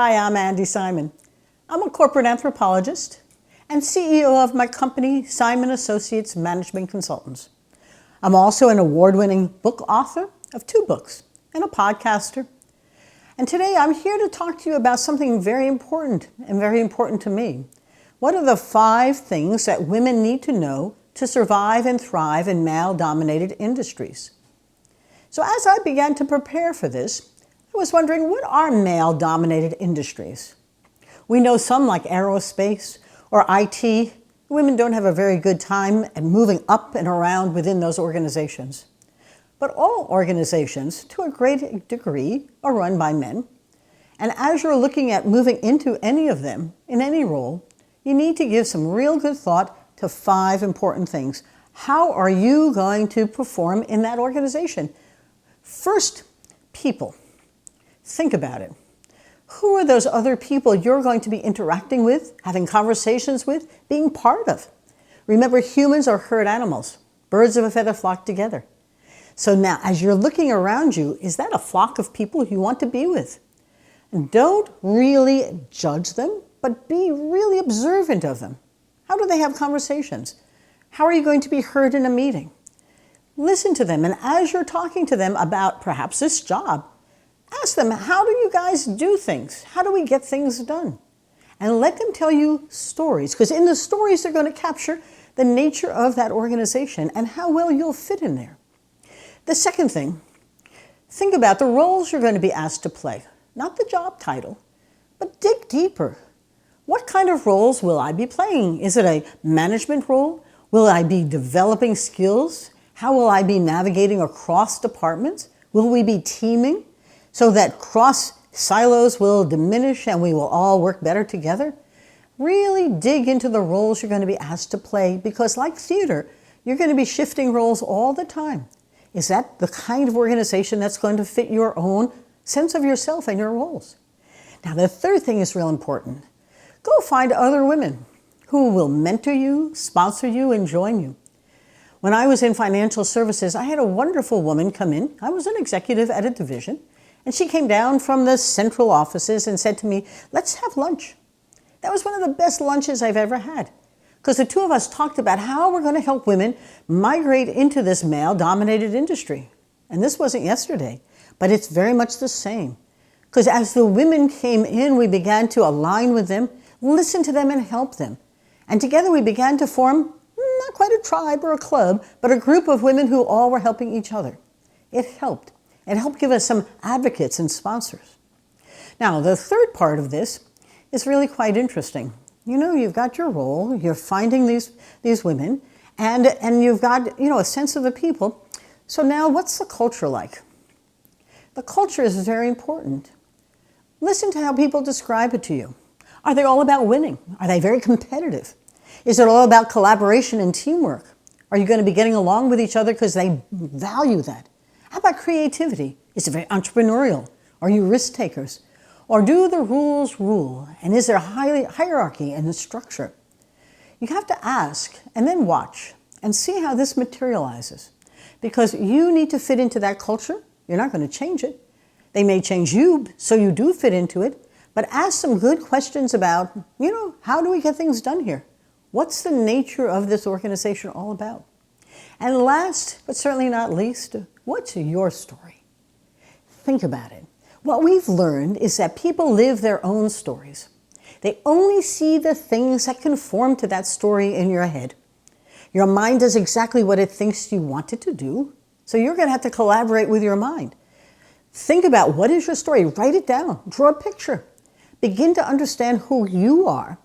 Hi, I'm Andy Simon. I'm a corporate anthropologist and CEO of my company, Simon Associates Management Consultants. I'm also an award-winning book author of 2 books and a podcaster. And today I'm here to talk to you about something very important and very important to me. What are the 5 things that women need to know to survive and thrive in male-dominated industries? So as I began to prepare for this, I was wondering, what are male-dominated industries? We know some, like aerospace or IT. Women don't have a very good time at moving up and around within those organizations. But all organizations, to a great degree, are run by men. And as you're looking at moving into any of them, in any role, you need to give some real good thought to 5 important things. How are you going to perform in that organization? First, people. Think about it. Who are those other people you're going to be interacting with, having conversations with, being part of? Remember, humans are herd animals. Birds of a feather flock together. So now, as you're looking around you, is that a flock of people you want to be with? And don't really judge them, but be really observant of them. How do they have conversations? How are you going to be heard in a meeting? Listen to them, and as you're talking to them about perhaps this job, ask them, how do you guys do things? How do we get things done? And let them tell you stories, because in the stories they're going to capture the nature of that organization and how well you'll fit in there. The second thing, think about the roles you're going to be asked to play. Not the job title, but dig deeper. What kind of roles will I be playing? Is it a management role? Will I be developing skills? How will I be navigating across departments? Will we be teaming so that cross silos will diminish and we will all work better together? Really dig into the roles you're going to be asked to play, because like theater, you're going to be shifting roles all the time. Is that the kind of organization that's going to fit your own sense of yourself and your roles? Now, the third thing is real important. Go find other women who will mentor you, sponsor you, and join you. When I was in financial services, I had a wonderful woman come in. I was an executive at a division, and she came down from the central offices and said to me, let's have lunch. That was one of the best lunches I've ever had, because the 2 of us talked about how we're going to help women migrate into this male-dominated industry. And this wasn't yesterday, but it's very much the same. Because as the women came in, we began to align with them, listen to them, and help them. And together we began to form not quite a tribe or a club, but a group of women who all were helping each other. It helped. It helped give us some advocates and sponsors. Now, the third part of this is really quite interesting. You know, you've got your role, you're finding these women, and you've got, a sense of the people. So now, what's the culture like? The culture is very important. Listen to how people describe it to you. Are they all about winning? Are they very competitive? Is it all about collaboration and teamwork? Are you going to be getting along with each other because they value that? How about creativity? Is it very entrepreneurial? Are you risk takers? Or do the rules rule? And is there hierarchy in the structure? You have to ask and then watch and see how this materializes. Because you need to fit into that culture. You're not going to change it. They may change you so you do fit into it. But ask some good questions about, how do we get things done here? What's the nature of this organization all about? And last, but certainly not least, what's your story? Think about it. What we've learned is that people live their own stories. They only see the things that conform to that story in your head. Your mind does exactly what it thinks you want it to do, so you're going to have to collaborate with your mind. Think about, what is your story? Write it down. Draw a picture. Begin to understand who you are.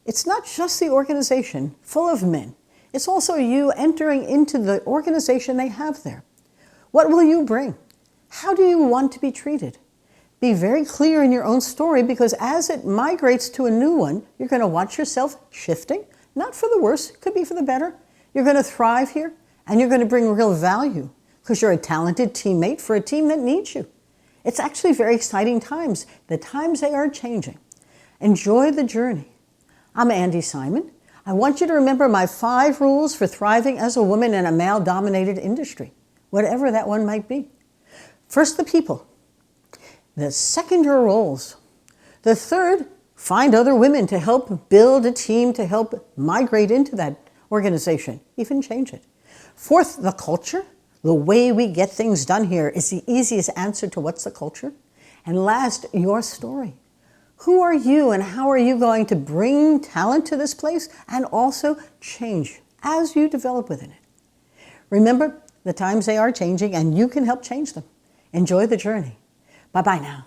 It's not just the organization full of men. It's also you entering into the organization they have there. What will you bring? How do you want to be treated? Be very clear in your own story, because as it migrates to a new one, you're going to watch yourself shifting, not for the worse, could be for the better. You're going to thrive here, and you're going to bring real value, because you're a talented teammate for a team that needs you. It's actually very exciting times. The times, they are changing. Enjoy the journey. I'm Andy Simon. I want you to remember my 5 rules for thriving as a woman in a male-dominated industry, whatever that one might be. First, the people. The second, your roles. The third, find other women to help build a team to help migrate into that organization, even change it. Fourth, the culture. The way we get things done here is the easiest answer to what's the culture. And last, your story. Who are you and how are you going to bring talent to this place and also change as you develop within it? Remember, the times they are changing and you can help change them. Enjoy the journey. Bye-bye now.